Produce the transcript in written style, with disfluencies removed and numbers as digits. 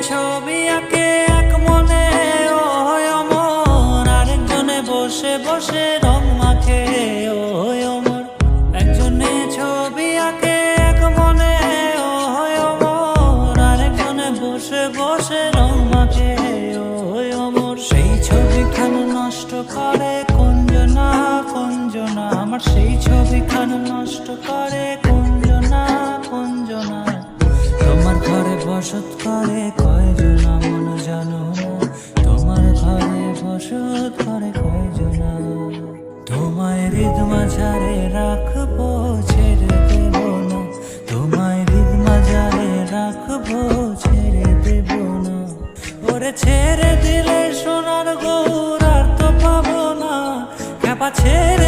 ছবি আঁকে এক মনে ও অমর, আরেকজনে বসে বসে রং মাখে ও অমর। একজনে ছবি আঁকে এক মনে ও অমর, আরেকজনে বসে বসে রং মাখে ও অমর। সেই ছবিখান নষ্ট করে কুঞ্জনা কুঞ্জনা, আমার সেই ছবিখান নষ্ট করে কুঞ্জনা কুঞ্জনা। তোমার ঘরে বসত করে কয়জনা মন জানো না, তোমার ঘরে বসত করে কয়জনা। তোমায় হৃদ মাঝারে রাখবো ছেড়ে দেব না, তোমায় হৃদ মাঝারে রাখবো ছেড়ে দেব না। ওরে ছেড়ে দিলে সোনার গৌর আর তো পাবো না, খেপা ছেড়ে